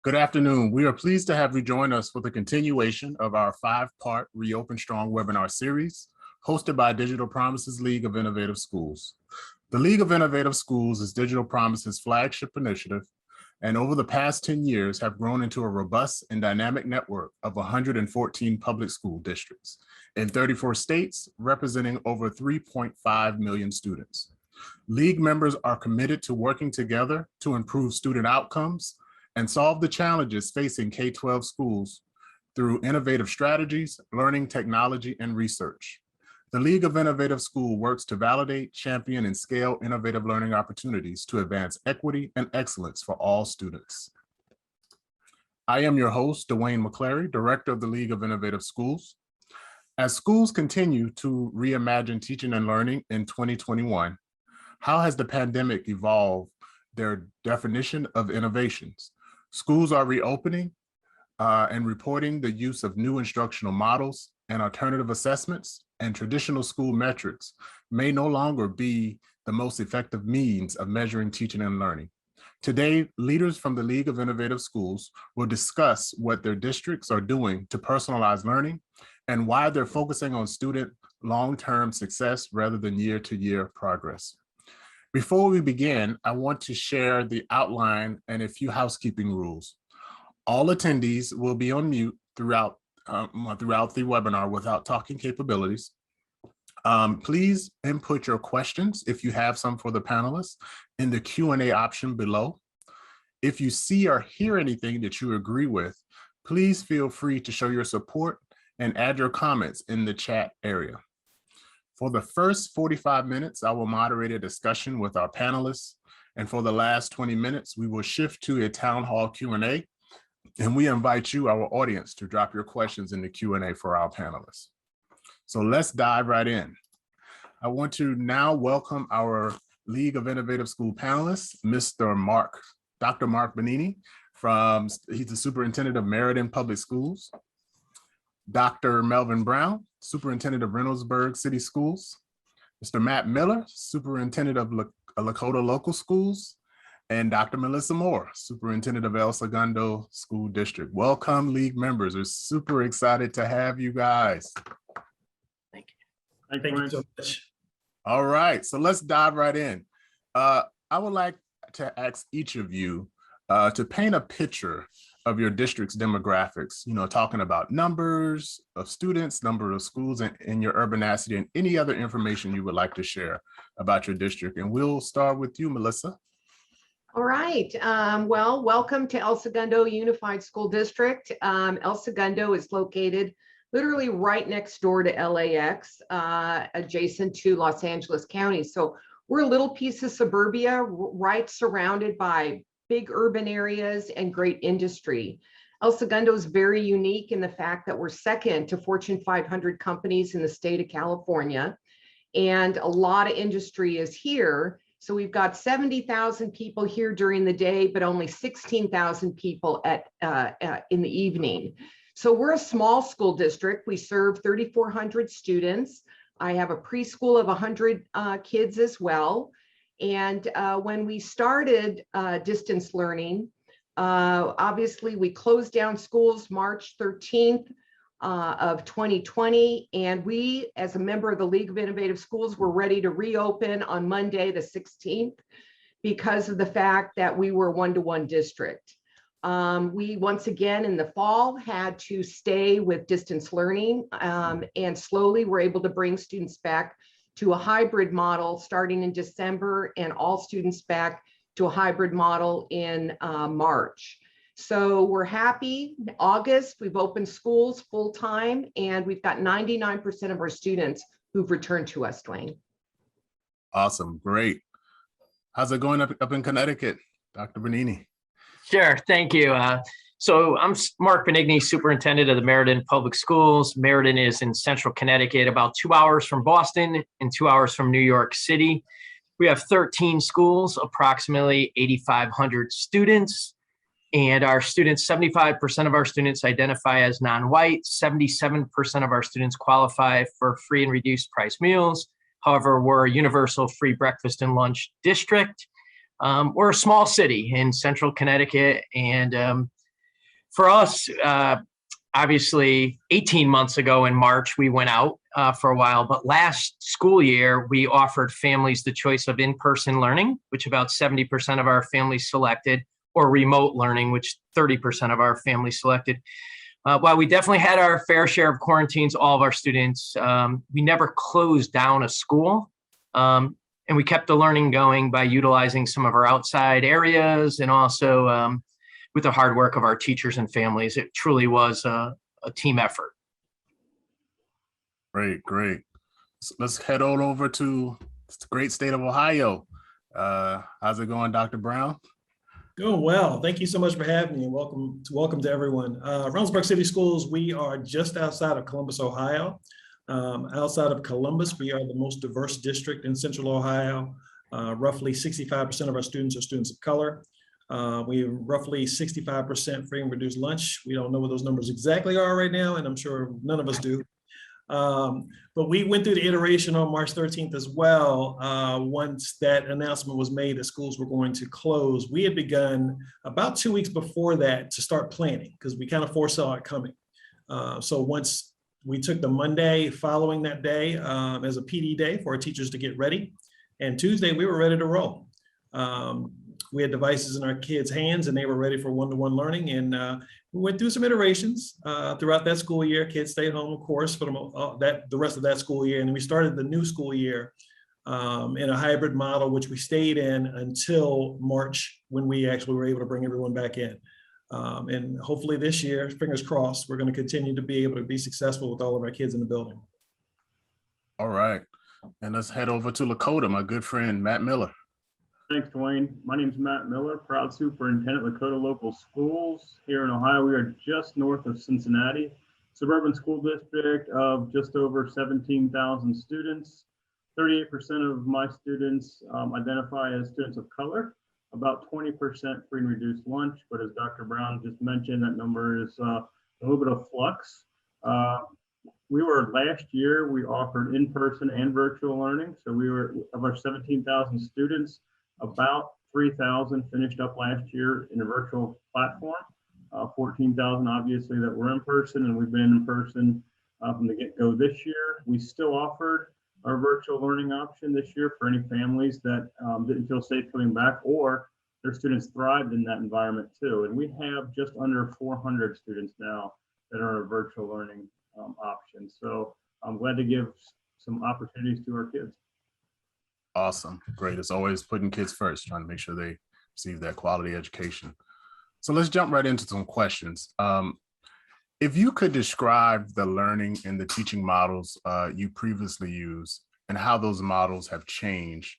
Good afternoon. We are pleased to have you join us for the continuation of our 5-part Reopen Strong webinar series, hosted by Digital Promises League of Innovative Schools. The League of Innovative Schools is Digital Promises' flagship initiative, and over the past 10 years have grown into a robust and dynamic network of 114 public school districts in 34 states, representing over 3.5 million students. League members are committed to working together to improve student outcomes and solve the challenges facing K-12 schools through innovative strategies, learning technology, and research. The League of Innovative School works to validate, champion, and scale innovative learning opportunities to advance equity and excellence for all students. I am your host, Dwayne McClary, Director of the League of Innovative Schools. As schools continue to reimagine teaching and learning in 2021, how has the pandemic evolved their definition of innovations? Schools are reopening and reporting the use of new instructional models and alternative assessments, and traditional school metrics may no longer be the most effective means of measuring teaching and learning. Today, leaders from the League of Innovative Schools will discuss what their districts are doing to personalize learning and why they're focusing on student long-term success rather than year-to-year progress. Before we begin, I want to share the outline and a few housekeeping rules. All attendees will be on mute throughout the webinar without talking capabilities. Please input your questions, if you have some for the panelists, in the Q&A option below. If you see or hear anything that you agree with, please feel free to show your support and add your comments in the chat area. For the first 45 minutes, I will moderate a discussion with our panelists. And for the last 20 minutes, we will shift to a town hall Q&A. And we invite you, our audience, to drop your questions in the Q&A for our panelists. So let's dive right in. I want to now welcome our League of Innovative School panelists, Dr. Mark Benigni, he's the superintendent of Meriden Public Schools. Dr. Melvin Brown, superintendent of Reynoldsburg City Schools. Mr. Matt Miller, superintendent of Lakota Local Schools. And Dr. Melissa Moore, superintendent of El Segundo School District. Welcome, League members. We're super excited to have you guys. Thank you. Thank you so much. All right, so let's dive right in. I would like to ask each of you to paint a picture of your district's demographics, talking about numbers of students, number of schools in your urbanacity, and any other information you would like to share about your district. And we'll start with you, Melissa. All right. Well, welcome to El Segundo Unified School District. El Segundo is located literally right next door to LAX, adjacent to Los Angeles County. So we're a little piece of suburbia, right surrounded by big urban areas and great industry. El Segundo is very unique in the fact that we're second to Fortune 500 companies in the state of California, and a lot of industry is here. So we've got 70,000 people here during the day, but only 16,000 people in the evening. So we're a small school district. We serve 3,400 students. I have a preschool of 100 kids as well. And when we started distance learning, obviously we closed down schools March 13th of 2020, and we, as a member of the League of Innovative Schools, were ready to reopen on Monday the 16th because of the fact that we were a one-to-one district. We once again in the fall had to stay with distance learning, and slowly we're able to bring students back to a hybrid model starting in December, and all students back to a hybrid model in March. So we're happy. August, we've opened schools full time, and we've got 99% of our students who've returned to us, Dwayne. Awesome, great. How's it going up in Connecticut, Dr. Benigni? Sure, thank you. So I'm Mark Benigni, superintendent of the Meriden Public Schools. Meriden is in central Connecticut, about 2 hours from Boston and 2 hours from New York City. We have 13 schools, approximately 8,500 students. And our students, 75% of our students identify as non-white, 77% of our students qualify for free and reduced price meals. However, we're a universal free breakfast and lunch district. We're a small city in central Connecticut, and for us, obviously 18 months ago in March, we went out for a while, but last school year, we offered families the choice of in-person learning, which about 70% of our families selected, or remote learning, which 30% of our families selected. While we definitely had our fair share of quarantines, all of our students, we never closed down a school. And we kept the learning going by utilizing some of our outside areas and also with the hard work of our teachers and families. It truly was a team effort. Great, great. So let's head on over to the great state of Ohio. How's it going, Dr. Brown? Doing well. Thank you so much for having me, and welcome to everyone. Reynoldsburg City Schools, we are just outside of Columbus, Ohio. Outside of Columbus, we are the most diverse district in Central Ohio. Roughly 65% of our students are students of color. We have roughly 65% free and reduced lunch. We don't know what those numbers exactly are right now, and I'm sure none of us do. But we went through the iteration on March 13th as well. Once that announcement was made that schools were going to close, we had begun about 2 weeks before that to start planning because we kind of foresaw it coming. So once we took the Monday following that day as a PD day for our teachers to get ready, and Tuesday we were ready to roll. We had devices in our kids' hands and they were ready for one-to-one learning. And we went through some iterations throughout that school year. Kids stayed home, of course, for the rest of that school year. And we started the new school year in a hybrid model, which we stayed in until March when we actually were able to bring everyone back in. And hopefully this year, fingers crossed, we're going to continue to be able to be successful with all of our kids in the building. All right. And let's head over to Lakota, my good friend, Matt Miller. Thanks, Dwayne. My name is Matt Miller, proud superintendent, Lakota Local Schools. Here in Ohio, we are just north of Cincinnati, suburban school district of just over 17,000 students. 38% of my students identify as students of color, about 20% free and reduced lunch. But as Dr. Brown just mentioned, that number is a little bit of flux. Last year, we offered in-person and virtual learning. So we were, of our 17,000 students, about 3,000 finished up last year in a virtual platform. 14,000 obviously that were in person, and we've been in person from the get-go this year. We still offered our virtual learning option this year for any families that didn't feel safe coming back, or their students thrived in that environment too. And we have just under 400 students now that are in a virtual learning option. So I'm glad to give some opportunities to our kids. Awesome. Great. It's always putting kids first, trying to make sure they receive that quality education. So let's jump right into some questions. If you could describe the learning and the teaching models you previously used and how those models have changed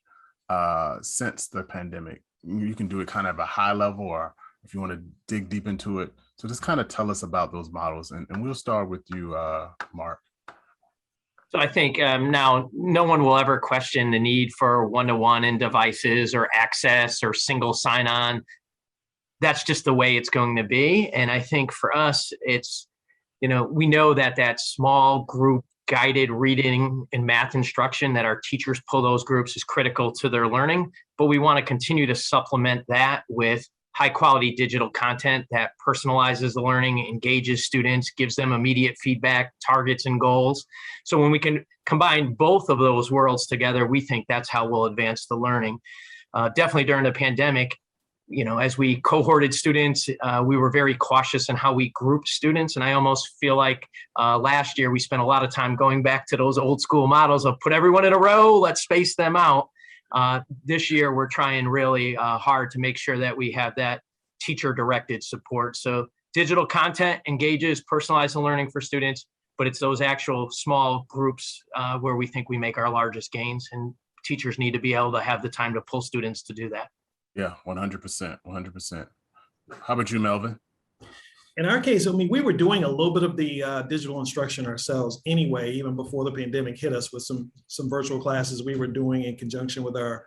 since the pandemic, you can do it kind of a high level, or if you want to dig deep into it. So just kind of tell us about those models, and we'll start with you, Mark. So I think now no one will ever question the need for one-to-one in devices or access or single sign-on. That's just the way it's going to be. And I think for us, it's, we know that small group guided reading and math instruction that our teachers pull those groups is critical to their learning, but we want to continue to supplement that with high quality digital content that personalizes the learning, engages students, gives them immediate feedback, targets and goals. So when we can combine both of those worlds together, we think that's how we'll advance the learning. Definitely during the pandemic, as we cohorted students, we were very cautious in how we group students. And I almost feel like last year we spent a lot of time going back to those old school models of put everyone in a row, let's space them out. This year, we're trying really hard to make sure that we have that teacher-directed support. So digital content engages personalized learning for students, but it's those actual small groups where we think we make our largest gains, and teachers need to be able to have the time to pull students to do that. Yeah, 100%, 100%. How about you, Melvin? In our case, we were doing a little bit of the digital instruction ourselves anyway, even before the pandemic hit us, with some virtual classes we were doing in conjunction with our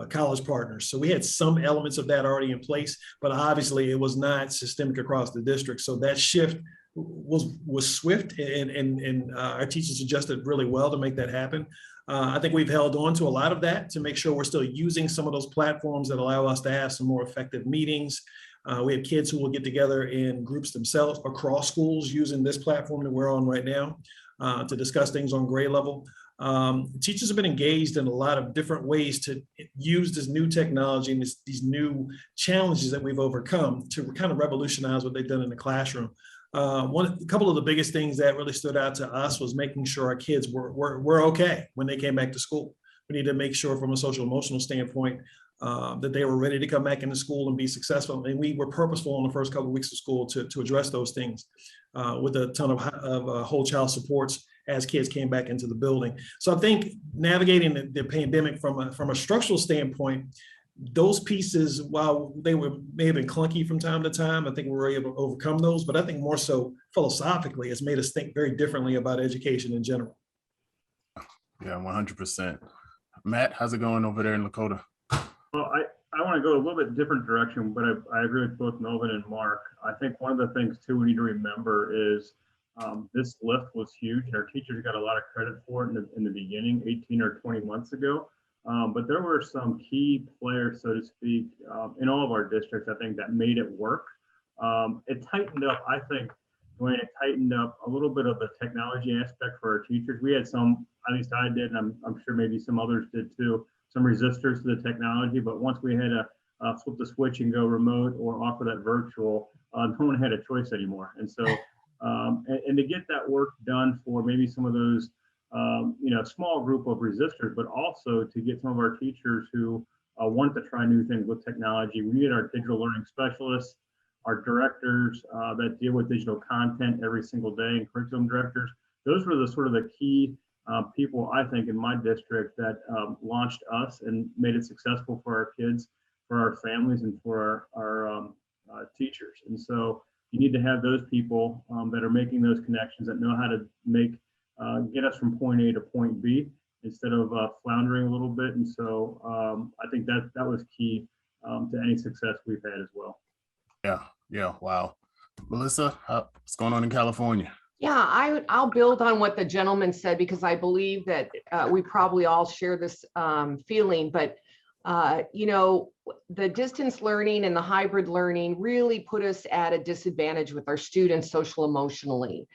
college partners. So we had some elements of that already in place, but obviously it was not systemic across the district. So that shift was swift, and our teachers adjusted really well to make that happen. I think we've held on to a lot of that to make sure we're still using some of those platforms that allow us to have some more effective meetings. We have kids who will get together in groups themselves across schools using this platform that we're on right now to discuss things on grade level. Teachers have been engaged in a lot of different ways to use this new technology and these new challenges that we've overcome to kind of revolutionize what they've done in the classroom. A couple of the biggest things that really stood out to us was making sure our kids were okay when they came back to school. We need to make sure from a social emotional standpoint that they were ready to come back into school and be successful. And we were purposeful in the first couple of weeks of school to address those things with a ton of whole child supports as kids came back into the building. So I think navigating the pandemic from a structural standpoint, those pieces, while they may have been clunky from time to time, I think we were able to overcome those. But I think more so philosophically, it's made us think very differently about education in general. Yeah, 100%. Matt, how's it going over there in Lakota? Well, I want to go a little bit different direction, but I agree with both Melvin and Mark. I think one of the things too we need to remember is this lift was huge, and our teachers got a lot of credit for it in the beginning, 18 or 20 months ago. But there were some key players, so to speak, in all of our districts, I think, that made it work. It tightened up, I think, when it tightened up a little bit of the technology aspect for our teachers. We had some, at least I did, and I'm sure maybe some others did too, some resistors to the technology. But once we had to flip the switch and go remote or offer that virtual, no one had a choice anymore. And so, and to get that work done for maybe some of those, small group of resistors, but also to get some of our teachers who want to try new things with technology. We need our digital learning specialists, our directors that deal with digital content every single day, and curriculum directors. Those were the sort of the key people, I think, in my district that launched us and made it successful for our kids, for our families, and for our teachers. And so you need to have those people that are making those connections, that know how to get us from point A to point B instead of floundering a little bit. And so I think that was key to any success we've had as well. Yeah, wow. Melissa, what's going on in California? Yeah, I'll build on what the gentleman said, because I believe that we probably all share this feeling, but the distance learning and the hybrid learning really put us at a disadvantage with our students social emotionally.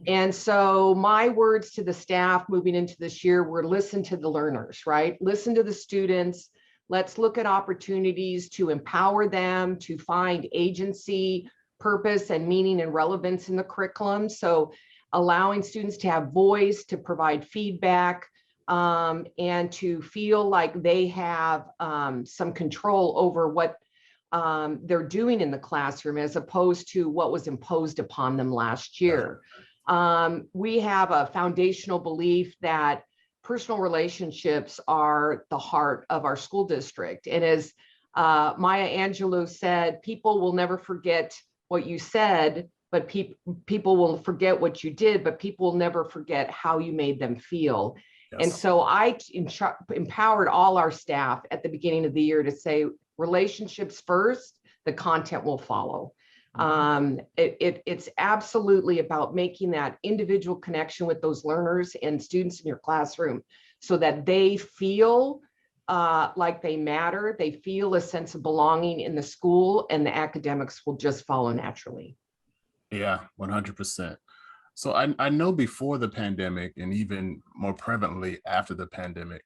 And so my words to the staff moving into this year were listen to the learners, right? Listen to the students. Let's look at opportunities to empower them to find agency, purpose, and meaning and relevance in the curriculum. So allowing students to have voice, to provide feedback, and to feel like they have some control over what they're doing in the classroom, as opposed to what was imposed upon them last year. We have a foundational belief that personal relationships are the heart of our school district. And as Maya Angelou said, people will never forget what you said, but people will forget what you did, but people will never forget how you made them feel. Yes. And so I empowered all our staff at the beginning of the year to say, relationships first, the content will follow. It's absolutely about making that individual connection with those learners and students in your classroom so that they feel like they matter, they feel a sense of belonging in the school, and the academics will just follow naturally. Yeah, 100%. So I know before the pandemic, and even more prevalently after the pandemic,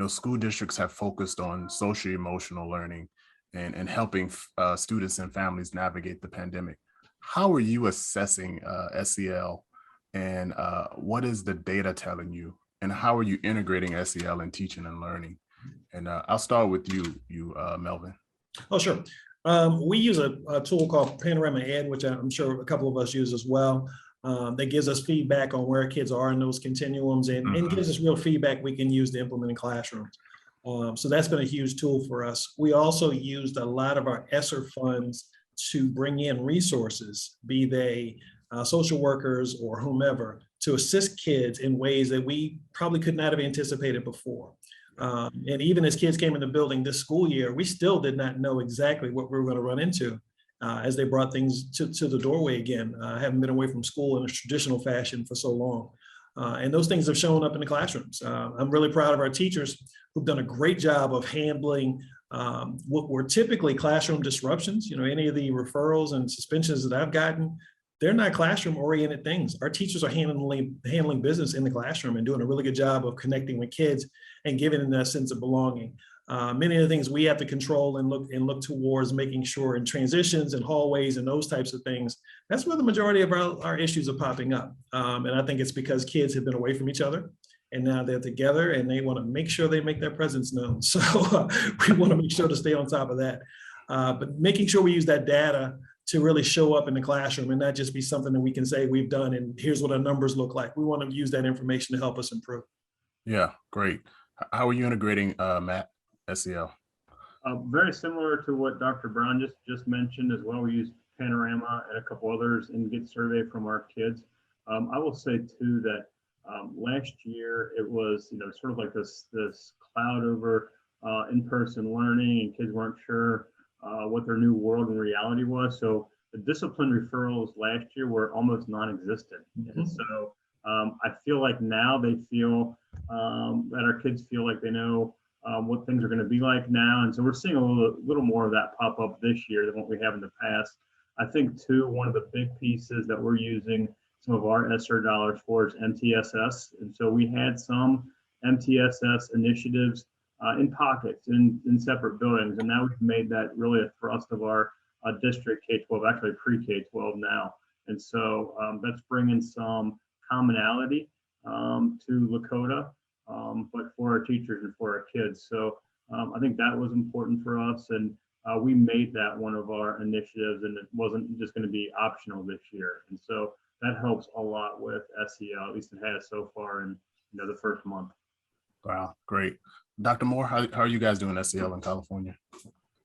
school districts have focused on social emotional learning and helping students and families navigate the pandemic. How are you assessing SEL, and what is the data telling you, and how are you integrating SEL in teaching and learning? And I'll start with you, Melvin. Oh, sure. We use a tool called Panorama Ed, which I'm sure a couple of us use as well. That gives us feedback on where kids are in those continuums, and gives us real feedback we can use to implement in classrooms. So that's been a huge tool for us. We also used a lot of our ESSER funds to bring in resources, be they social workers or whomever, to assist kids in ways that we probably could not have anticipated before. And even as kids came in the building this school year, we still did not know exactly what we were going to run into as they brought things to the doorway again. I haven't been away from school in a traditional fashion for so long. And those things have shown up in the classrooms. I'm really proud of our teachers who've done a great job of handling What were typically classroom disruptions, any of the referrals and suspensions that I've gotten, they're not classroom oriented things. Our teachers are handling business in the classroom and doing a really good job of connecting with kids and giving them that sense of belonging. Many of the things we have to control and look towards making sure in transitions and hallways and those types of things, that's where the majority of our issues are popping up. And I think it's because kids have been away from each other and now they're together and they want to make sure they make their presence known. So we want to make sure to stay on top of that. But making sure we use that data to really show up in the classroom and not just be something that we can say we've done and here's what our numbers look like. We want to use that information to help us improve. Yeah, great. How are you integrating, Matt, SEL? Very similar to what Dr. Brown just mentioned as well. We use Panorama and a couple others and get survey from our kids. I will say too that last year it was sort of like this cloud over in-person learning, and kids weren't sure what their new world and reality was. So the discipline referrals last year were almost non-existent. Mm-hmm. And so I feel like now they feel that our kids feel like they know what things are going to be like now. And so we're seeing a little more of that pop up this year than what we have in the past. I think too, one of the big pieces that we're using some of our ESSER dollars for is MTSS. And so we had some MTSS initiatives in pockets, in separate buildings. And now we've made that really a thrust of our district K-12, actually pre-K-12 now. And so that's bringing some commonality to Lakota, but for our teachers and for our kids. So I think that was important for us. And we made that one of our initiatives, and it wasn't just going to be optional this year. And so that helps a lot with SEL, at least it has so far in the first month. Wow, great. Dr. Moore, how are you guys doing SEL in California?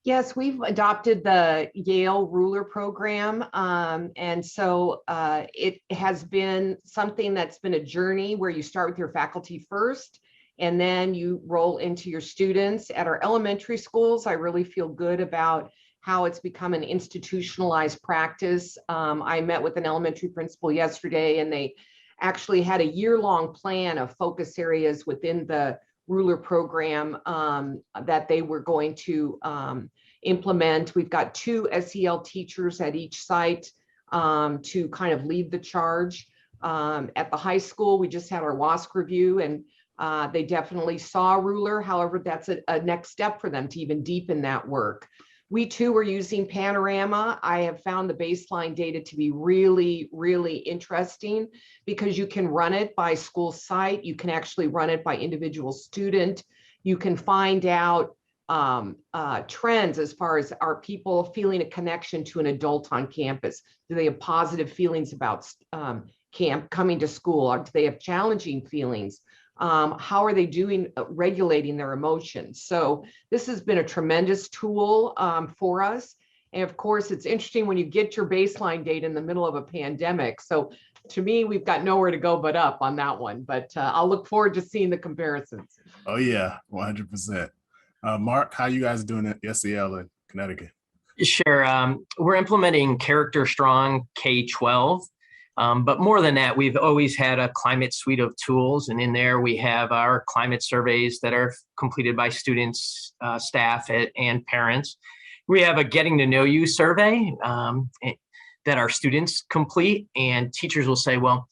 Yes, we've adopted the Yale Ruler program. And so it has been something that's been a journey where you start with your faculty first, and then you roll into your students. At our elementary schools, I really feel good about how it's become an institutionalized practice. I met with an elementary principal yesterday, and they actually had a year-long plan of focus areas within the Ruler program that they were going to implement. We've got 2 SEL teachers at each site to kind of lead the charge. At the high school, we just had our WASC review, and they definitely saw Ruler. However, that's a next step for them to even deepen that work. We too are using Panorama. I have found the baseline data to be really, really interesting because you can run it by school site. You can actually run it by individual student. You can find out trends as far as, are people feeling a connection to an adult on campus? Do they have positive feelings about coming to school? Or do they have challenging feelings? How are they doing regulating their emotions? So this has been a tremendous tool for us. And of course, it's interesting when you get your baseline data in the middle of a pandemic. So to me, we've got nowhere to go but up on that one. But I'll look forward to seeing the comparisons. Oh yeah, 100%. Mark, how you guys doing at SEL in Connecticut? Sure. We're implementing Character Strong K-12. But more than that, we've always had a climate suite of tools. And in there, we have our climate surveys that are completed by students, staff, and parents. We have a getting to know you survey that our students complete. And teachers will say, well,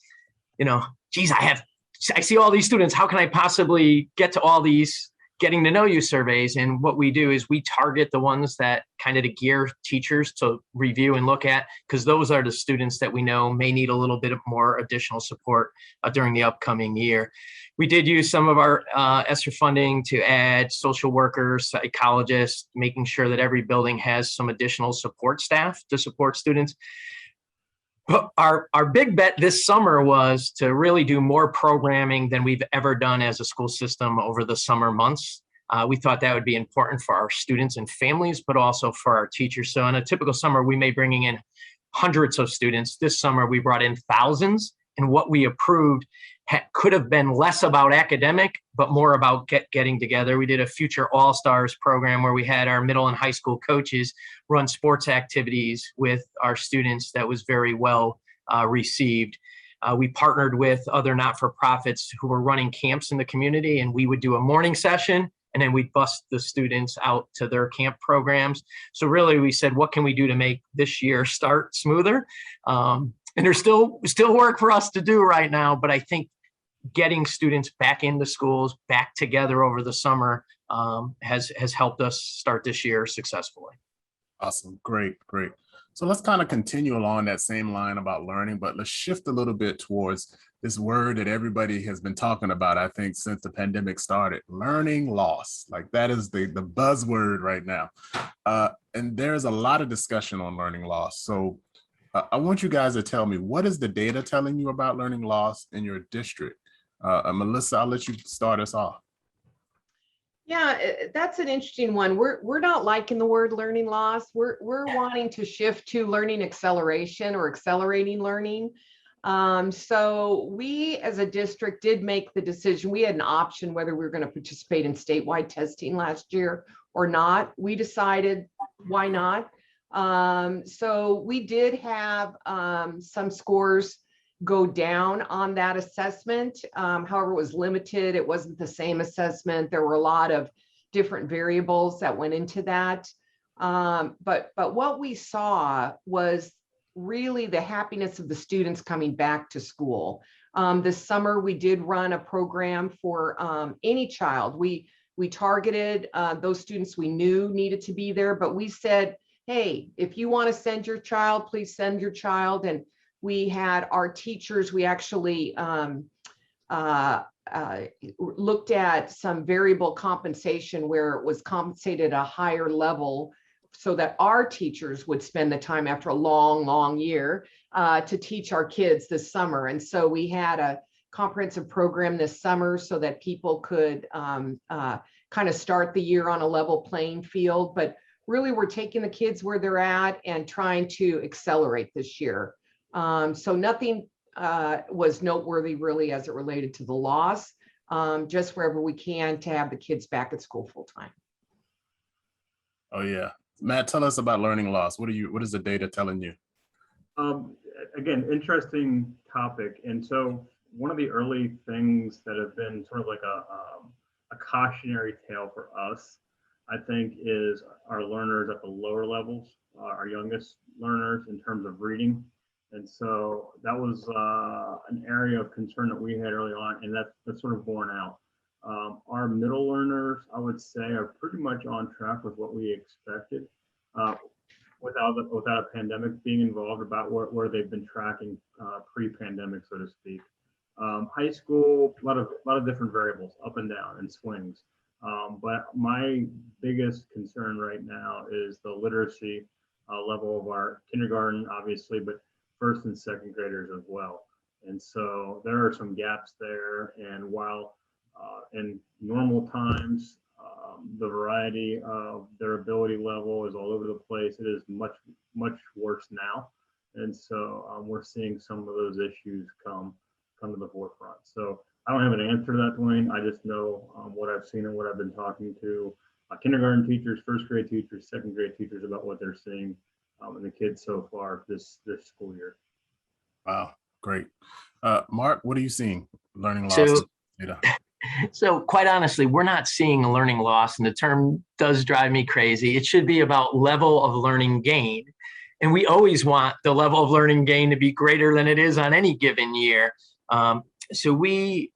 geez, I see all these students. How can I possibly get to all these getting to know you surveys? And what we do is we target the ones that kind of to gear teachers to review and look at, because those are the students that we know may need a little bit of more additional support during the upcoming year. We did use some of our ESSER funding to add social workers, psychologists, making sure that every building has some additional support staff to support students. But our big bet this summer was to really do more programming than we've ever done as a school system over the summer months. We thought that would be important for our students and families, but also for our teachers. So in a typical summer, we may bring in hundreds of students. This summer, we brought in thousands, and what we approved could have been less about academic, but more about getting together. We did a Future All-Stars program where we had our middle and high school coaches run sports activities with our students that was very well received. We partnered with other not-for-profits who were running camps in the community, and we would do a morning session and then we'd bus the students out to their camp programs. So really we said, what can we do to make this year start smoother? And there's still work for us to do right now, but I think getting students back into schools, back together over the summer has helped us start this year successfully. Awesome, great. So let's kind of continue along that same line about learning, but let's shift a little bit towards this word that everybody has been talking about, I think, since the pandemic started, learning loss. Like that is the buzzword right now. And there's a lot of discussion on learning loss. So I want you guys to tell me, what is the data telling you about learning loss in your district? Melissa, I'll let you start us off. Yeah, that's an interesting one. We're not liking the word learning loss. We're wanting to shift to learning acceleration or accelerating learning. So we as a district did make the decision. We had an option whether we were going to participate in statewide testing last year or not. We decided why not. So we did have some scores go down on that assessment. However, it was limited. It wasn't the same assessment. There were a lot of different variables that went into that. But what we saw was really the happiness of the students coming back to school. This summer, we did run a program for any child. We targeted those students we knew needed to be there, but we said, hey, if you want to send your child, please send your child. And we had our teachers, we actually looked at some variable compensation where it was compensated at a higher level so that our teachers would spend the time after a long year to teach our kids this summer. And so we had a comprehensive program this summer so that people could kind of start the year on a level playing field. But really, we're taking the kids where they're at and trying to accelerate this year. So nothing was noteworthy really as it related to the loss, just wherever we can to have the kids back at school full time. Oh yeah. Matt, tell us about learning loss. What is the data telling you? Again, interesting topic. And so one of the early things that have been sort of like a cautionary tale for us, I think, is our learners at the lower levels, our youngest learners in terms of reading. And so that was an area of concern that we had early on, and that's sort of borne out. Our middle learners, I would say, are pretty much on track with what we expected, without a pandemic being involved, about where they've been tracking pre-pandemic, so to speak. High school, a lot of different variables, up and down, and swings. But my biggest concern right now is the literacy level of our kindergarten, obviously, but first and second graders as well. And so there are some gaps there. And while in normal times, the variety of their ability level is all over the place, it is much worse now. And so we're seeing some of those issues come to the forefront. So I don't have an answer to that, Dwayne. I just know what I've seen and what I've been talking to kindergarten teachers, first grade teachers, second grade teachers about what they're seeing in the kids so far this school year. Wow, great. Mark, what are you seeing? Learning loss data. So quite honestly, we're not seeing a learning loss, and the term does drive me crazy. It should be about level of learning gain. And we always want the level of learning gain to be greater than it is on any given year. So we,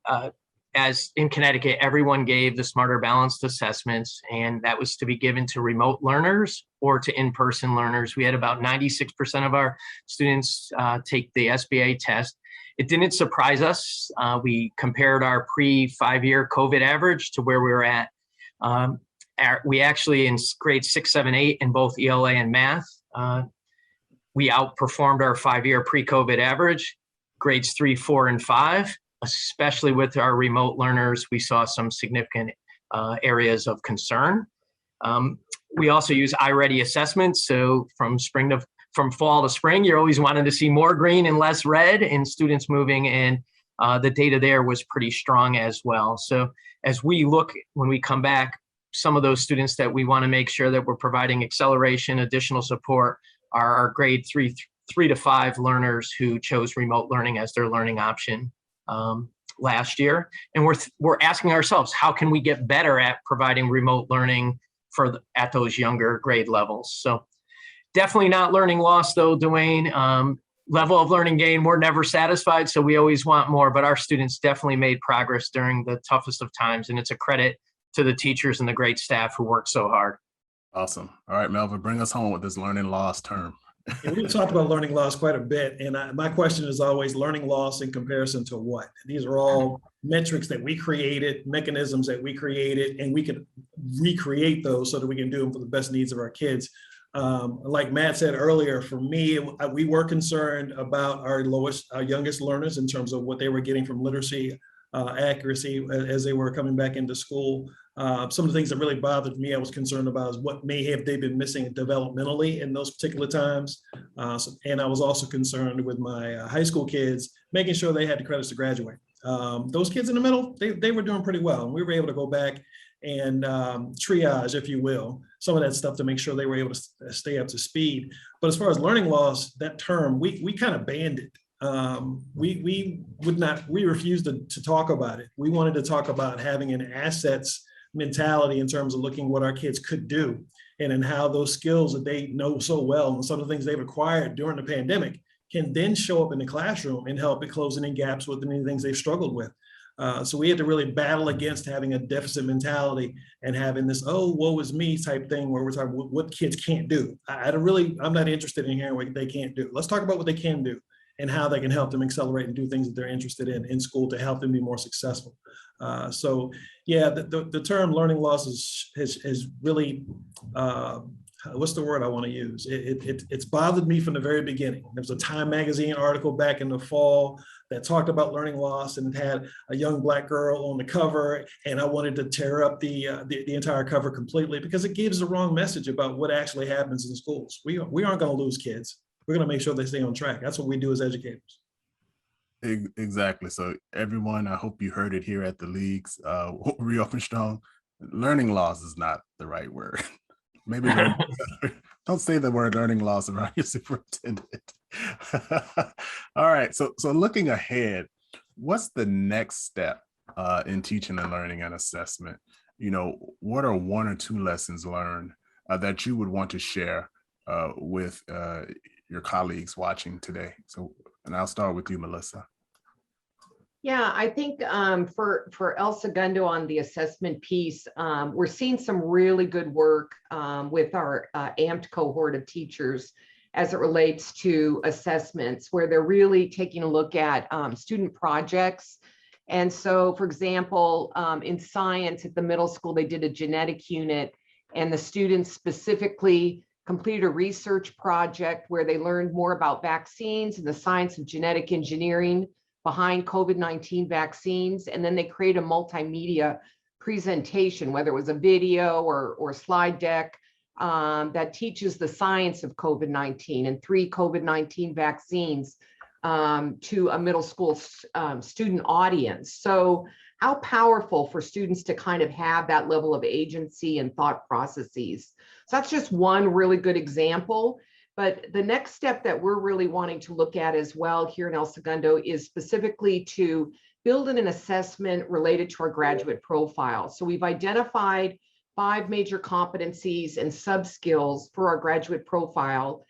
as in Connecticut, everyone gave the Smarter Balanced assessments, and that was to be given to remote learners or to in-person learners. We had about 96% of our students take the SBA test. It didn't surprise us. We compared our pre-5-year COVID average to where we were at. We actually, in grades 6, 7, 8 in both ELA and math, we outperformed our 5-year pre-COVID average. Grades 3, 4, and 5, especially with our remote learners, we saw some significant areas of concern. We also use iReady assessments. So from fall to spring, you're always wanting to see more green and less red in students moving, and the data there was pretty strong as well. So as we look, when we come back, some of those students that we want to make sure that we're providing acceleration, additional support are our grade 3 to 5 learners who chose remote learning as their learning option. last year. And we're asking ourselves, how can we get better at providing remote learning at those younger grade levels? So definitely not learning loss though, Dwayne. Level of learning gain, we're never satisfied, so we always want more, but our students definitely made progress during the toughest of times, and it's a credit to the teachers and the great staff who worked so hard. Awesome. All right, Melvin, bring us home with this learning loss term. And we've talked about learning loss quite a bit, and my question is always learning loss in comparison to what? These are all metrics that we created, mechanisms that we created, and we can recreate those so that we can do them for the best needs of our kids. Like Matt said earlier, for me, we were concerned about our youngest learners in terms of what they were getting from literacy accuracy as they were coming back into school. Some of the things that really bothered me, I was concerned about is what may have they been missing developmentally in those particular times. And I was also concerned with my high school kids, making sure they had the credits to graduate. Those kids in the middle, they were doing pretty well. And we were able to go back and triage, if you will, some of that stuff to make sure they were able to stay up to speed. But as far as learning loss, that term, we kind of banned it. We refused to talk about it. We wanted to talk about having an assets mentality in terms of looking what our kids could do and in how those skills that they know so well and some of the things they've acquired during the pandemic can then show up in the classroom and help at closing in gaps with any things they've struggled with. So we had to really battle against having a deficit mentality and having this, oh, woe is me type thing where we're talking what kids can't do. I'm not interested in hearing what they can't do. Let's talk about what they can do and how they can help them accelerate and do things that they're interested in school to help them be more successful. So yeah, the term learning loss has really, what's the word I want to use? It's bothered me from the very beginning. There was a Time magazine article back in the fall that talked about learning loss, and it had a young Black girl on the cover, and I wanted to tear up the entire cover completely because it gives the wrong message about what actually happens in schools. We aren't going to lose kids. We're going to make sure they stay on track. That's what we do as educators. Exactly. So everyone, I hope you heard it here at the leagues. Reopen Strong. Learning loss is not the right word. Maybe don't say the word learning loss around your superintendent. All right. So looking ahead, what's the next step in teaching and learning and assessment? What are 1 or 2 lessons learned that you would want to share with your colleagues watching today? And I'll start with you, Melissa. Yeah, I think for El Segundo on the assessment piece, we're seeing some really good work with our AMPed cohort of teachers as it relates to assessments, where they're really taking a look at student projects. And so, for example, in science at the middle school, they did a genetic unit, and the students specifically completed a research project where they learned more about vaccines and the science of genetic engineering behind COVID-19 vaccines. And then they create a multimedia presentation, whether it was a video or slide deck that teaches the science of COVID-19 and 3 COVID-19 vaccines to a middle school student audience. So how powerful for students to kind of have that level of agency and thought processes. So that's just one really good example. But the next step that we're really wanting to look at as well here in El Segundo is specifically to build an assessment related to our graduate profile. So we've identified 5 major competencies and sub-skills for our graduate profile,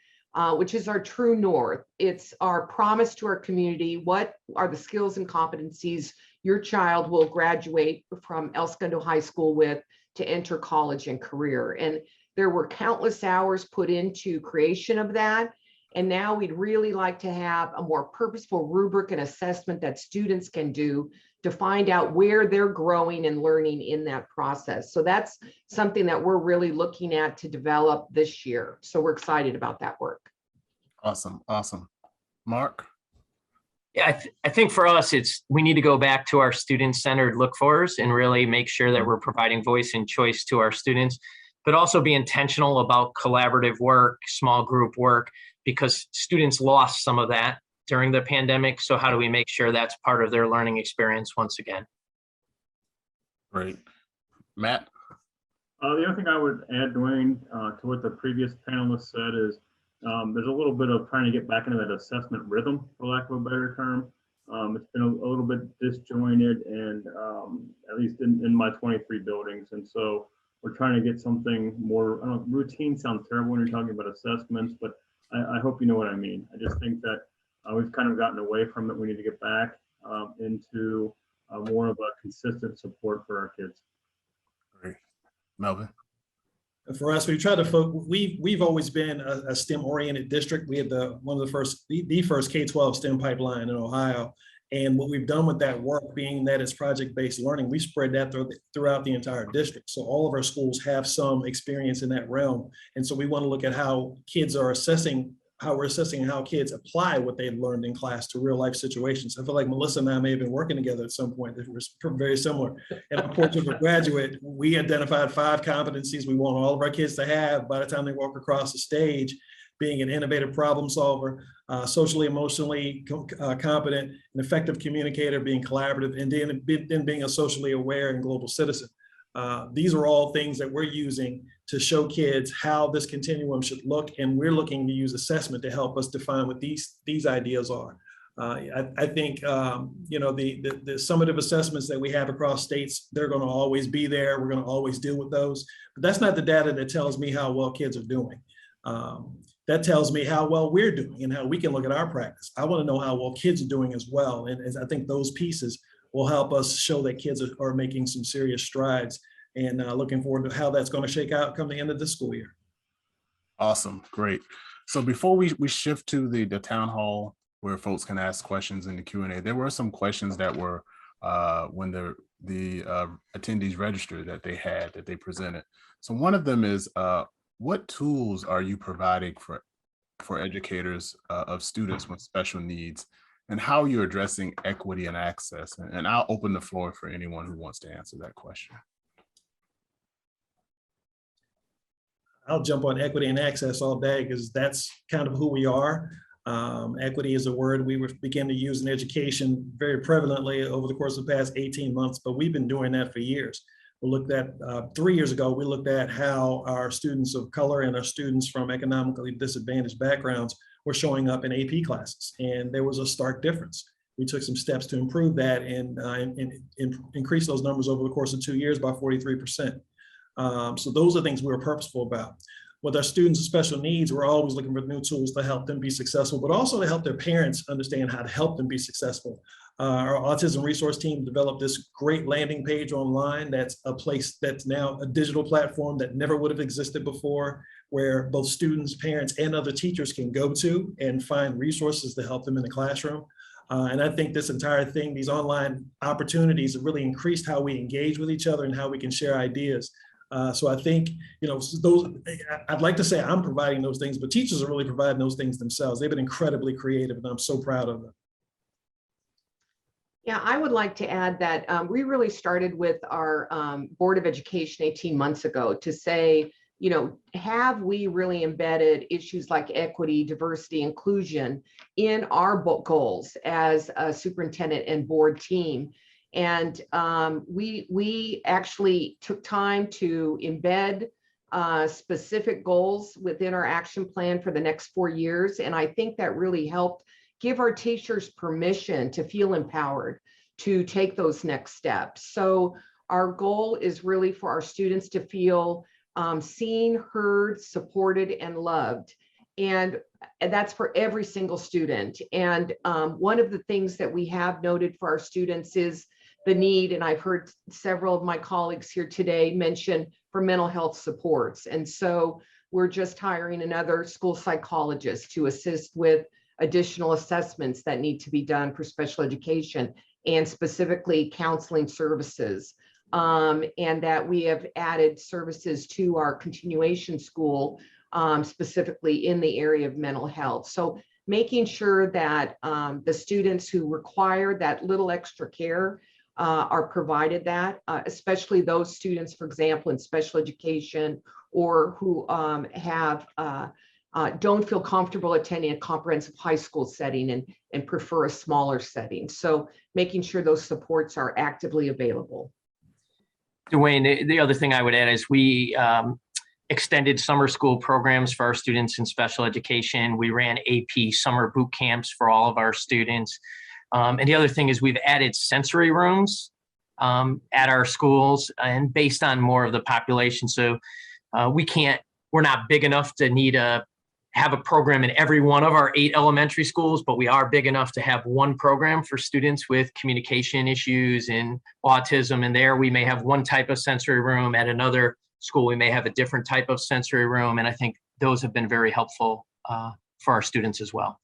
which is our true north. It's our promise to our community. What are the skills and competencies your child will graduate from El Segundo High School with to enter college and career? And there were countless hours put into creation of that. And now we'd really like to have a more purposeful rubric and assessment that students can do to find out where they're growing and learning in that process. So that's something that we're really looking at to develop this year. So we're excited about that work. Awesome. Mark? Yeah, I think for us, we need to go back to our student-centered look-fors and really make sure that we're providing voice and choice to our students, but also be intentional about collaborative work, small group work, because students lost some of that during the pandemic. So how do we make sure that's part of their learning experience once again? Great. Matt? The other thing I would add, Dwayne, to what the previous panelist said is there's a little bit of trying to get back into that assessment rhythm, for lack of a better term. It's been a little bit disjointed, and at least in my 23 buildings. And so we're trying to get something more, I don't know, routine sounds terrible when you're talking about assessments, but I hope you know what I mean. I just think that we've kind of gotten away from it. We need to get back into more of a consistent support for our kids. Great. Melvin? For us, we try to we've always been a STEM oriented district. We had the first K-12 STEM pipeline in Ohio. And what we've done with that work, being that it's project-based learning, we spread that throughout the entire district. So all of our schools have some experience in that realm. And so we want to look at how kids are assessing, how we're assessing how kids apply what they've learned in class to real life situations. I feel like Melissa and I may have been working together at some point that were very similar. In our portrait of a graduate, we identified 5 competencies we want all of our kids to have by the time they walk across the stage: being an innovative problem solver, socially, emotionally competent, an effective communicator, being collaborative, and then being a socially aware and global citizen. These are all things that we're using to show kids how this continuum should look, and we're looking to use assessment to help us define what these ideas are. I think you know, the summative assessments that we have across states, they're going to always be there. We're going to always deal with those, but that's not the data that tells me how well kids are doing. That tells me how well we're doing and how we can look at our practice. I want to know how well kids are doing as well, and I think those pieces will help us show that kids are making some serious strides, and looking forward to how that's going to shake out come the end of the school year. Awesome, great. So before we shift to the town hall where folks can ask questions in the Q&A, there were some questions that were when the attendees registered that they presented. So one of them is, what tools are you providing for educators of students with special needs, and how you're addressing equity and access? And I'll open the floor for anyone who wants to answer that question. I'll jump on equity and access all day because that's kind of who we are. Equity is a word we began to use in education very prevalently over the course of the past 18 months, but we've been doing that for years. We looked at 3 years ago, we looked at how our students of color and our students from economically disadvantaged backgrounds were showing up in AP classes, and there was a stark difference. We took some steps to improve that and increase those numbers over the course of 2 years by 43%. So those are things we were purposeful about. With our students with special needs, we're always looking for new tools to help them be successful, but also to help their parents understand how to help them be successful. Our autism resource team developed this great landing page online. That's a place that's now a digital platform that never would have existed before, where both students, parents, and other teachers can go to and find resources to help them in the classroom. And I think this entire thing, these online opportunities, have really increased how we engage with each other and how we can share ideas. So I think, you know, those, I'd like to say I'm providing those things, but teachers are really providing those things themselves. They've been incredibly creative, and I'm so proud of them. Yeah, I would like to add that we really started with our Board of Education 18 months ago to say, you know, have we really embedded issues like equity, diversity, inclusion in our goals as a superintendent and board team? And we actually took time to embed specific goals within our action plan for the next 4 years. And I think that really helped give our teachers permission to feel empowered to take those next steps. So our goal is really for our students to feel seen, heard, supported, and loved. And that's for every single student. And one of the things that we have noted for our students is the need, and I've heard several of my colleagues here today mention, for mental health supports. And so we're just hiring another school psychologist to assist with additional assessments that need to be done for special education and specifically counseling services. And that we have added services to our continuation school, specifically in the area of mental health. So making sure that the students who require that little extra care are provided that, especially those students, for example, in special education or who don't feel comfortable attending a comprehensive high school setting and prefer a smaller setting. So making sure those supports are actively available. Dwayne, the other thing I would add is we extended summer school programs for our students in special education. We ran AP summer boot camps for all of our students. And the other thing is we've added sensory rooms at our schools and based on more of the population. So we're not big enough to have a program in every one of our 8 elementary schools, but we are big enough to have one program for students with communication issues and autism. And there we may have one type of sensory room. At another school, we may have a different type of sensory room. And I think those have been very helpful for our students as well.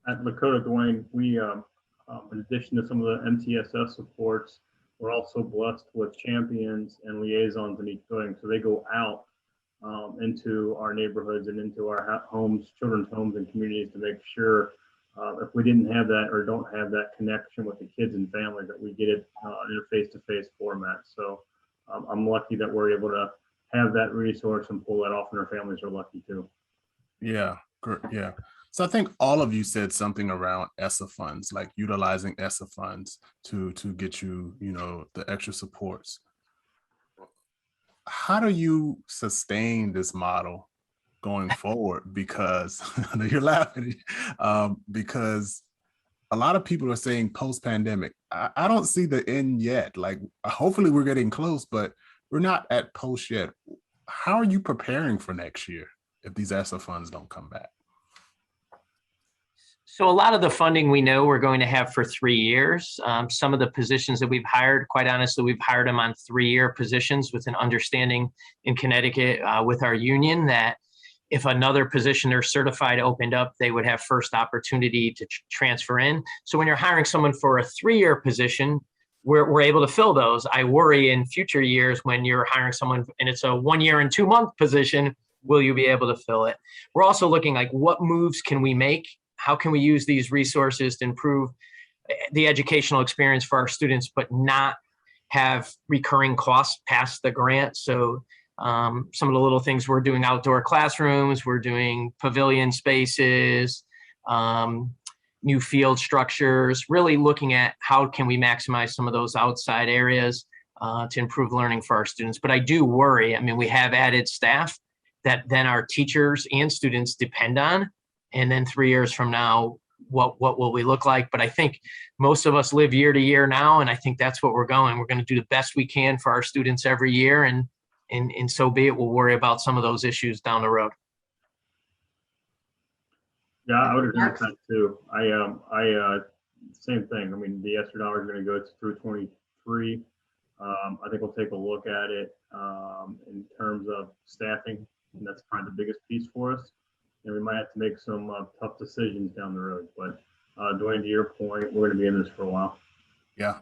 At Lakota, Dwayne, we, in addition to some of the MTSS supports, we're also blessed with champions and liaisons in each building. So they go out into our neighborhoods and into our homes, children's homes and communities to make sure if we didn't have that or don't have that connection with the kids and families, that we get it in a face-to-face format. So I'm lucky that we're able to have that resource and pull that off, and our families are lucky too. Yeah, great. Yeah. So I think all of you said something around ESSA funds, like utilizing ESSA funds to get you, the extra supports. How do you sustain this model going forward? Because you're laughing, because a lot of people are saying post-pandemic. I don't see the end yet. Like, hopefully we're getting close, but we're not at post yet. How are you preparing for next year if these ESSA funds don't come back? So a lot of the funding we know we're going to have for 3 years. Some of the positions that we've hired, quite honestly, we've hired them on 3-year positions with an understanding in Connecticut with our union that if another position or certified opened up, they would have first opportunity to transfer in. So when you're hiring someone for a 3-year position, we're able to fill those. I worry in future years when you're hiring someone and it's a 1 year and 2 month position, will you be able to fill it? We're also looking like what moves can we make? How can we use these resources to improve the educational experience for our students, but not have recurring costs past the grant? So some of the little things we're doing, outdoor classrooms, we're doing pavilion spaces, new field structures, really looking at how can we maximize some of those outside areas to improve learning for our students. But I do worry, I mean, we have added staff that then our teachers and students depend on. And then 3 years from now, what will we look like? But I think most of us live year to year now, and I think that's what we're going. We're going to do the best we can for our students every year, and so be it. We'll worry about some of those issues down the road. Yeah, I would agree with that too. Same thing. I mean, the ESSER dollar is going to go through 23. I think we'll take a look at it in terms of staffing, and that's probably the biggest piece for us. And we might have to make some tough decisions down the road. But Dwayne, to your point, we're going to be in this for a while. Yeah.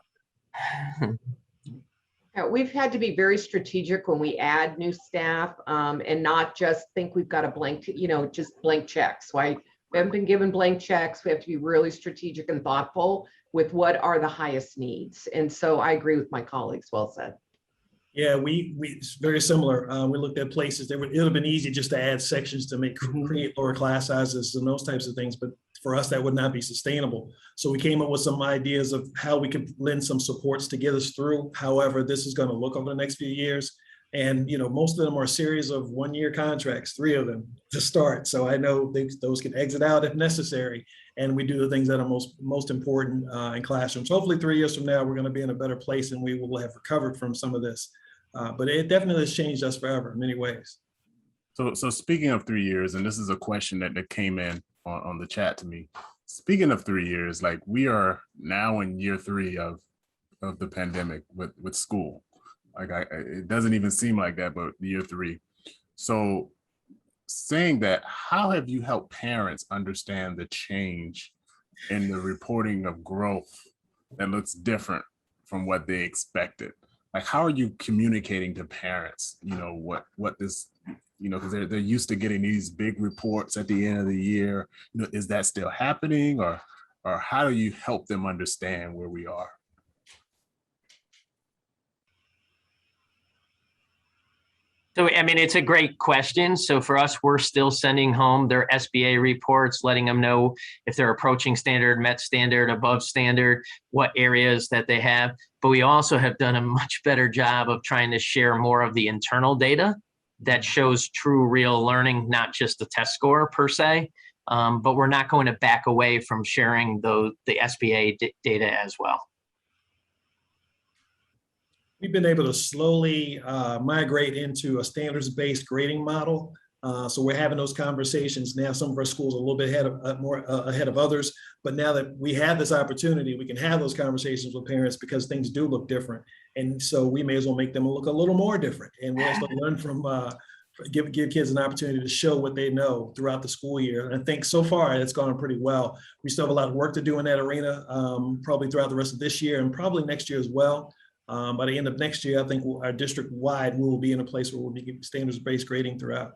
Yeah, we've had to be very strategic when we add new staff and not just think we've got a blank, just blank checks. Right? We haven't been given blank checks. We have to be really strategic and thoughtful with what are the highest needs. And so I agree with my colleagues. Well said. Yeah, it's very similar. We looked at places that it would have been easy just to add sections to create lower class sizes and those types of things. But for us, that would not be sustainable. So we came up with some ideas of how we could lend some supports to get us through. However, this is going to look over the next few years. And, most of them are a series of 1-year contracts, 3 of them to start. So I know those can exit out if necessary. And we do the things that are most important in classrooms. Hopefully 3 years from now, we're going to be in a better place and we will have recovered from some of this. But it definitely has changed us forever in many ways. So speaking of 3 years, and this is a question that came in on the chat to me. Speaking of 3 years, like we are now in year 3 of the pandemic with school. Like it doesn't even seem like that, but year 3. So saying that, how have you helped parents understand the change in the reporting of growth that looks different from what they expected? Like, how are you communicating to parents, what this, because they're used to getting these big reports at the end of the year. Is that still happening, or how do you help them understand where we are? So, I mean, it's a great question. So for us, we're still sending home their SBA reports, letting them know if they're approaching standard, met standard, above standard, what areas that they have. But we also have done a much better job of trying to share more of the internal data that shows true real learning, not just the test score per se. but we're not going to back away from sharing the SBA data as well. We've been able to slowly migrate into a standards-based grading model. So we're having those conversations now. Some of our schools are a little bit ahead of others, but now that we have this opportunity, we can have those conversations with parents because things do look different. And so we may as well make them look a little more different. And we also learn from, give kids an opportunity to show what they know throughout the school year. And I think so far it's gone pretty well. We still have a lot of work to do in that arena, probably throughout the rest of this year and probably next year as well. By the end of next year, I think our district-wide, we will be in a place where we'll be standards-based grading throughout.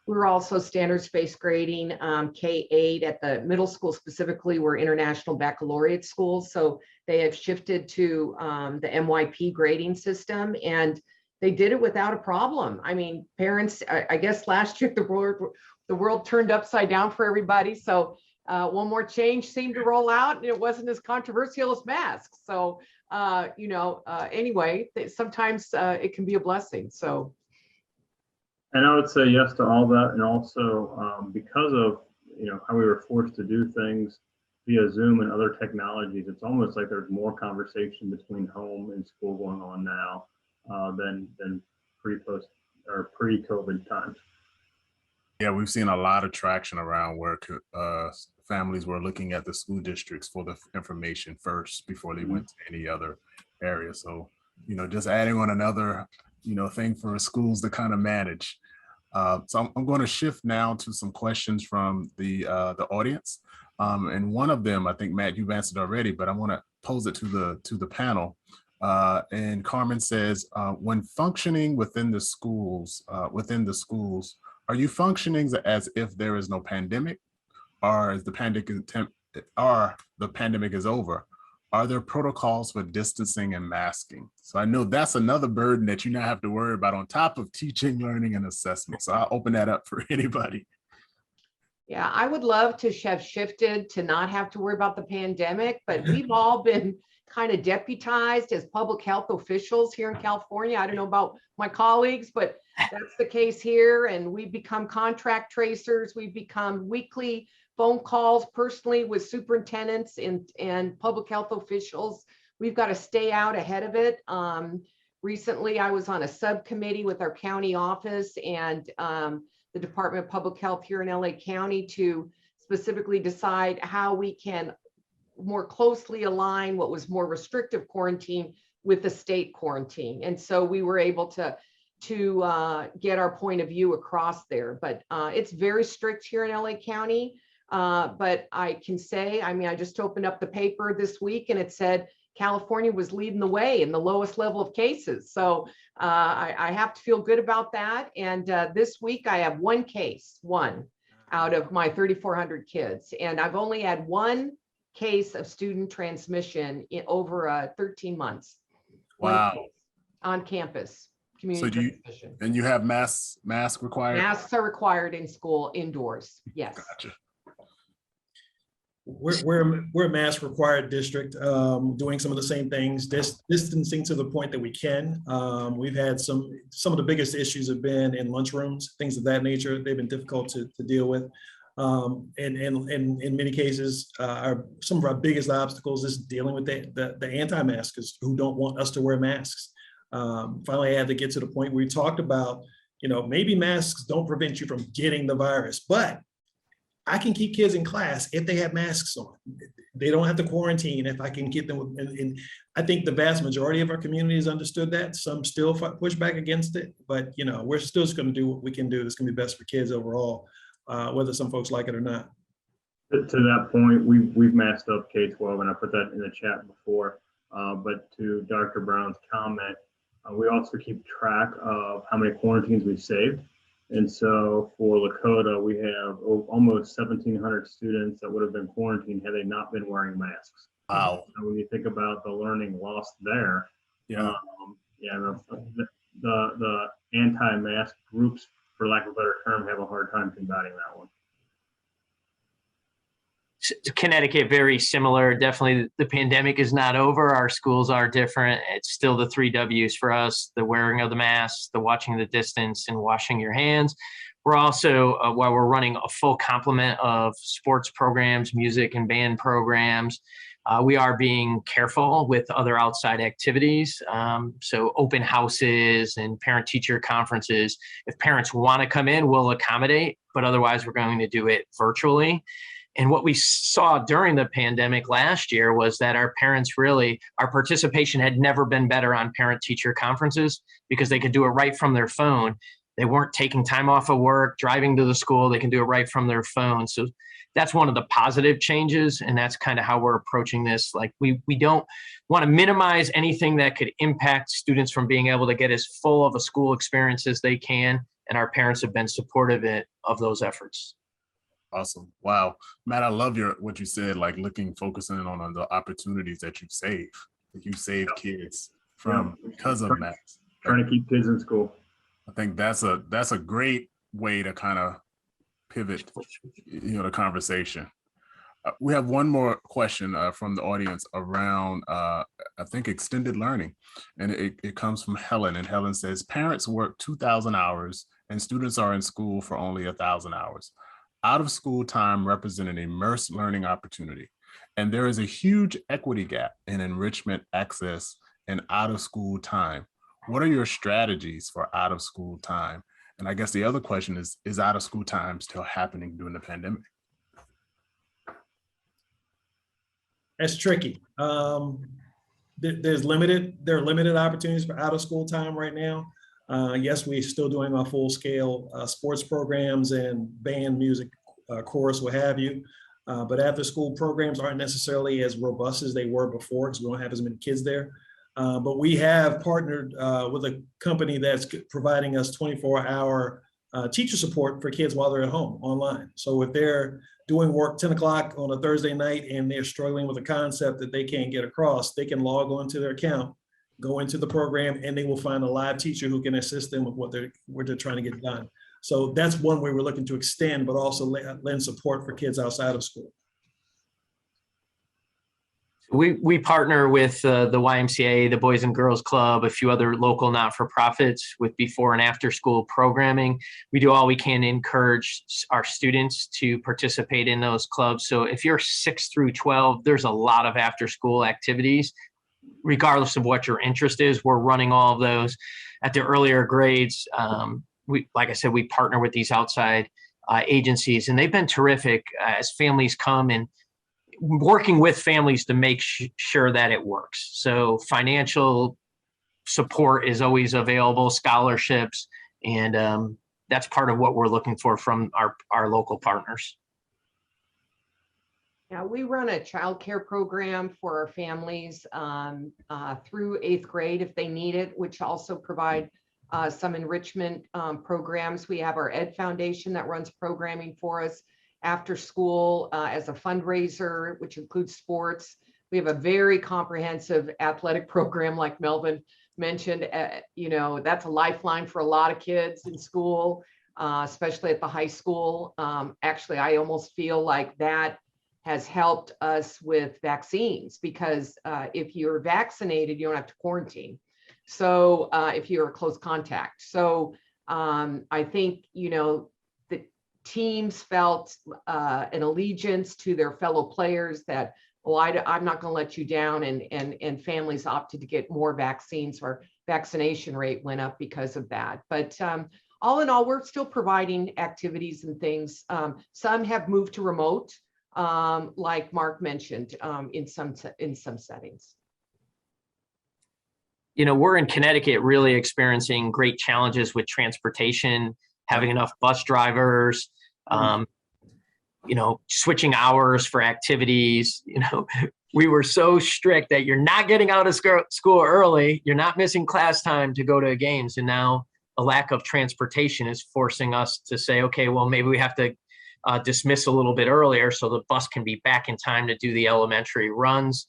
We're also standards-based grading K-8 at the middle school specifically. We're international baccalaureate schools, so they have shifted to the MYP grading system, and they did it without a problem. I mean, parents, I guess last year the world turned upside down for everybody, so one more change seemed to roll out, and it wasn't as controversial as masks. So, anyway, sometimes it can be a blessing. So. And I would say yes to all that, and also because of how we were forced to do things via Zoom and other technologies, it's almost like there's more conversation between home and school going on now than pre-COVID times. Yeah, we've seen a lot of traction around where families were looking at the school districts for the information first before they went to any other area. So, just adding on another thing for schools to kind of manage. So I'm going to shift now to some questions from the audience. And one of them, I think, Matt, you've answered already, but I want to pose it to the panel. And Carmen says, when functioning within the schools, are you functioning as if there is no pandemic, or as the pandemic is over? Are there protocols for distancing and masking? So I know that's another burden that you now have to worry about on top of teaching, learning, and assessment. So I'll open that up for anybody. Yeah, I would love to have shifted to not have to worry about the pandemic, but we've all been kind of deputized as public health officials here in California. I don't know about my colleagues, but that's the case here. And we've become contract tracers. We've become weekly phone calls personally with superintendents and public health officials. We've got to stay out ahead of it. Recently, I was on a subcommittee with our county office and the Department of Public Health here in LA County to specifically decide how we can more closely align what was more restrictive quarantine with the state quarantine. And so we were able to get our point of view across there. But it's very strict here in LA County. But I can say, I just opened up the paper this week and it said California was leading the way in the lowest level of cases. So I have to feel good about that. And this week I have one out of my 3,400 kids. And I've only had one case of student transmission in over 13 months. Wow. On campus. Community transmission. And you have mask required? Masks are required in school indoors. Yes. Gotcha. We're a mask required district, doing some of the same things, distancing to the point that we can. We've had some of the biggest issues have been in lunchrooms, things of that nature. They've been difficult to deal with. And in many cases, some of our biggest obstacles is dealing with the anti-maskers who don't want us to wear masks. Finally, I had to get to the point where we talked about, maybe masks don't prevent you from getting the virus, but I can keep kids in class if they have masks on. They don't have to quarantine if I can get them. And I think the vast majority of our community has understood that. Some still push back against it, but we're still just going to do what we can do that's going to be best for kids overall, whether some folks like it or not. To that point, we've masked up K-12, and I put that in the chat before. But to Dr. Brown's comment, we also keep track of how many quarantines we've saved. And so for Lakota, we have almost 1,700 students that would have been quarantined had they not been wearing masks. Wow. So when you think about the learning lost there, yeah, the anti-mask groups, for lack of a better term, have a hard time combating that one. Connecticut, very similar. Definitely the pandemic is not over. Our schools are different. It's still the 3 W's for us: the wearing of the masks, the watching the distance, and washing your hands. We're also, while we're running a full complement of sports programs, music and band programs, we are being careful with other outside activities. So open houses and parent-teacher conferences. If parents want to come in, we'll accommodate, but otherwise we're going to do it virtually. And what we saw during the pandemic last year was that our participation had never been better on parent-teacher conferences because they could do it right from their phone. They weren't taking time off of work, driving to the school. They can do it right from their phone. So that's one of the positive changes. And that's kind of how we're approaching this. Like we don't want to minimize anything that could impact students from being able to get as full of a school experience as they can. And our parents have been supportive of those efforts. Awesome. Wow. Matt, I love what you said, like focusing on the opportunities that you've saved. That you save kids from because of that. Trying to keep kids in school. I think that's a great way to kind of pivot, the conversation. We have one more question from the audience around, I think, extended learning. And it comes from Helen. And Helen says, parents work 2,000 hours and students are in school for only 1,000 hours. Out of school time represent an immersed learning opportunity. And there is a huge equity gap in enrichment access and out of school time. What are your strategies for out of school time? And I guess the other question is out of school time still happening during the pandemic? That's tricky. There are limited opportunities for out of school time right now. Yes, we're still doing our full scale sports programs and band, music, chorus, what have you. But after school programs aren't necessarily as robust as they were before because we don't have as many kids there. But we have partnered with a company that's providing us 24-hour teacher support for kids while they're at home online. So if they're doing work 10 o'clock on a Thursday night and they're struggling with a concept that they can't get across, they can log on to their account, go into the program, and they will find a live teacher who can assist them with what they're trying to get done. So that's one way we're looking to extend, but also lend support for kids outside of school. We partner with the YMCA, the Boys and Girls Club, a few other local not-for-profits with before and after school programming. We do all we can to encourage our students to participate in those clubs. So if you're 6 through 12, there's a lot of after school activities. Regardless of what your interest is, we're running all of those. At the earlier grades, like I said, we partner with these outside agencies, and they've been terrific as families come and working with families to make sure that it works. So financial support is always available, scholarships, and that's part of what we're looking for from our local partners. Yeah, we run a childcare program for our families through 8th grade if they need it, which also provide some enrichment programs. We have our Ed Foundation that runs programming for us after school as a fundraiser, which includes sports. We have a very comprehensive athletic program, like Melvin mentioned. That's a lifeline for a lot of kids in school, especially at the high school. Actually, I almost feel like that has helped us with vaccines because if you're vaccinated, you don't have to quarantine. So if you're a close contact. So I think, the teams felt an allegiance to their fellow players that, I'm not going to let you down, and families opted to get more vaccines. Our vaccination rate went up because of that. But all in all, we're still providing activities and things. Some have moved to remote, like Mark mentioned, in some settings. We're in Connecticut really experiencing great challenges with transportation, having enough bus drivers, switching hours for activities. We were so strict that you're not getting out of school early, you're not missing class time to go to games. And now a lack of transportation is forcing us to say, okay, well, maybe we have to dismiss a little bit earlier so the bus can be back in time to do the elementary runs.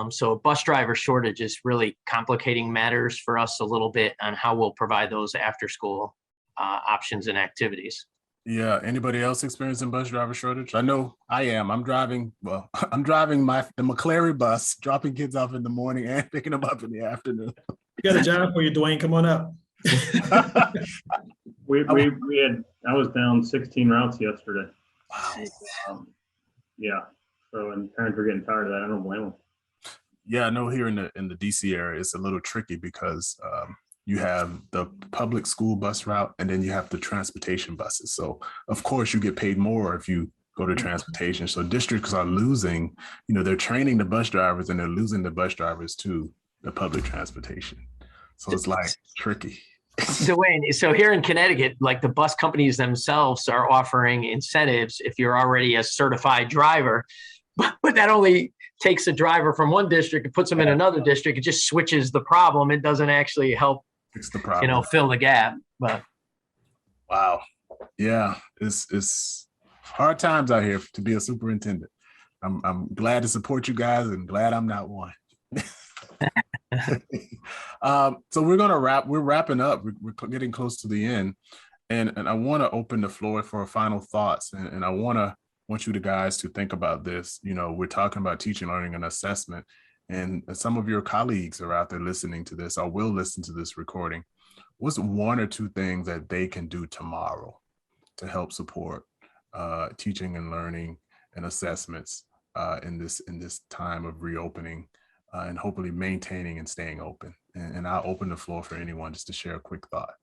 So a bus driver shortage is really complicating matters for us a little bit on how we'll provide those after school options and activities. Yeah. Anybody else experiencing bus driver shortage? I know I am. I'm driving the McClary bus, dropping kids off in the morning and picking them up in the afternoon. You got a job for you, Dwayne. Come on up. I was down 16 routes yesterday. Wow. Yeah. So, and parents are getting tired of that. I don't blame them. Yeah, I know here in the DC area, it's a little tricky because you have the public school bus route and then you have the transportation buses. So of course you get paid more if you go to transportation. So districts are losing, they're training the bus drivers and they're losing the bus drivers to the public transportation. So it's like tricky. Dwayne, so here in Connecticut, like the bus companies themselves are offering incentives if you're already a certified driver, but that only takes a driver from one district and puts them in another district. It just switches the problem. It doesn't actually help, fix the problem. Fill the gap. But wow, yeah, it's hard times out here to be a superintendent. I'm glad to support you guys and glad I'm not one. So we're wrapping up. We're getting close to the end, and I want to open the floor for final thoughts, and I want you guys to think about this. We're talking about teaching, learning, and assessment, and some of your colleagues are out there listening to this or will listen to this recording. What's one or two things that they can do tomorrow to help support teaching and learning and assessments in this time of reopening and hopefully maintaining and staying open? And I'll open the floor for anyone just to share a quick thought.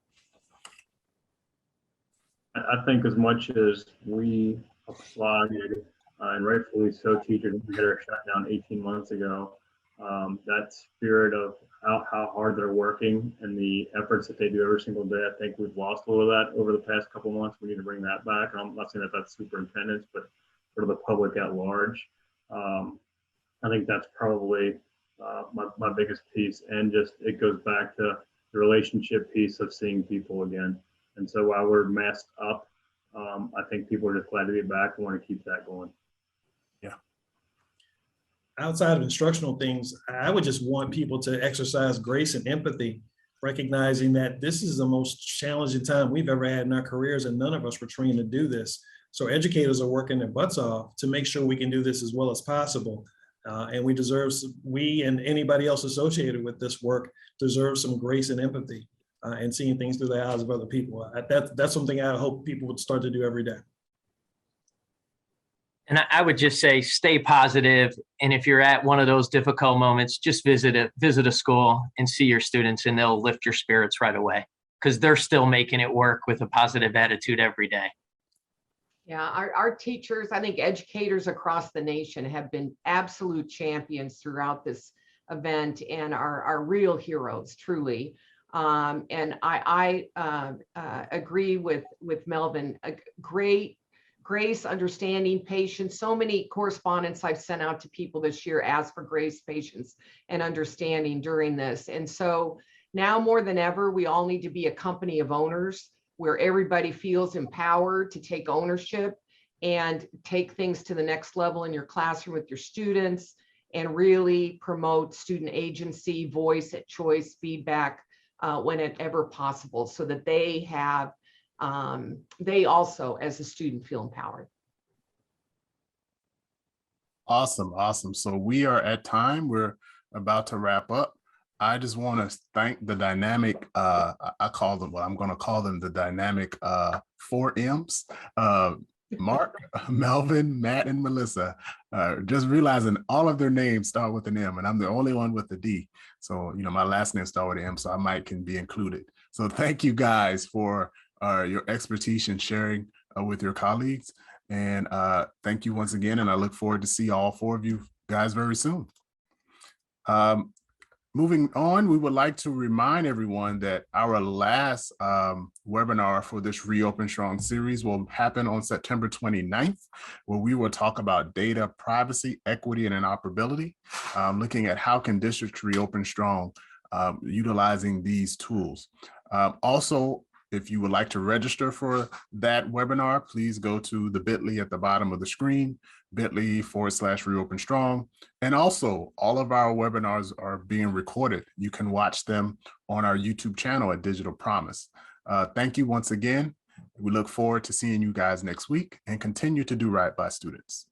I think as much as we applauded, and rightfully so, teachers who had our shutdown 18 months ago, that spirit of how hard they're working and the efforts that they do every single day, I think we've lost a little of that over the past couple of months. We need to bring that back. And I'm not saying that that's superintendents, but for the public at large. I think that's probably my biggest piece. And just it goes back to the relationship piece of seeing people again. And so while we're messed up, I think people are just glad to be back and want to keep that going. Yeah. Outside of instructional things, I would just want people to exercise grace and empathy, recognizing that this is the most challenging time we've ever had in our careers, and none of us were trained to do this. So educators are working their butts off to make sure we can do this as well as possible. And we and anybody else associated with this work deserve some grace and empathy and seeing things through the eyes of other people. That's something I hope people would start to do every day. And I would just say, stay positive. And if you're at one of those difficult moments, just visit a school and see your students, and they'll lift your spirits right away because they're still making it work with a positive attitude every day. Yeah, our teachers, I think educators across the nation have been absolute champions throughout this event and are real heroes, truly. And I agree with Melvin. Grace, understanding, patience. So many correspondence I've sent out to people this year ask for grace, patience, and understanding during this. And so now more than ever, we all need to be a company of owners where everybody feels empowered to take ownership and take things to the next level in your classroom with your students, and really promote student agency, voice, choice, feedback whenever possible, so that they also, as a student, feel empowered. Awesome. So we are at time. We're about to wrap up. I just want to thank the dynamic, I'm going to call them the dynamic 4 M's, Mark, Melvin, Matt, and Melissa. Just realizing all of their names start with an M, and I'm the only one with the D. So, my last name starts with an M, so I can be included. So thank you guys for your expertise and sharing with your colleagues. And thank you once again, and I look forward to see all 4 of you guys very soon. Moving on, we would like to remind everyone that our last webinar for this Reopen Strong series will happen on September 29th, where we will talk about data privacy, equity, and interoperability, looking at how can districts reopen strong utilizing these tools. Also, if you would like to register for that webinar, please go to the bit.ly at the bottom of the screen, bit.ly/reopen strong. And also, all of our webinars are being recorded. You can watch them on our YouTube channel at Digital Promise. Thank you once again. We look forward to seeing you guys next week, and continue to do right by students.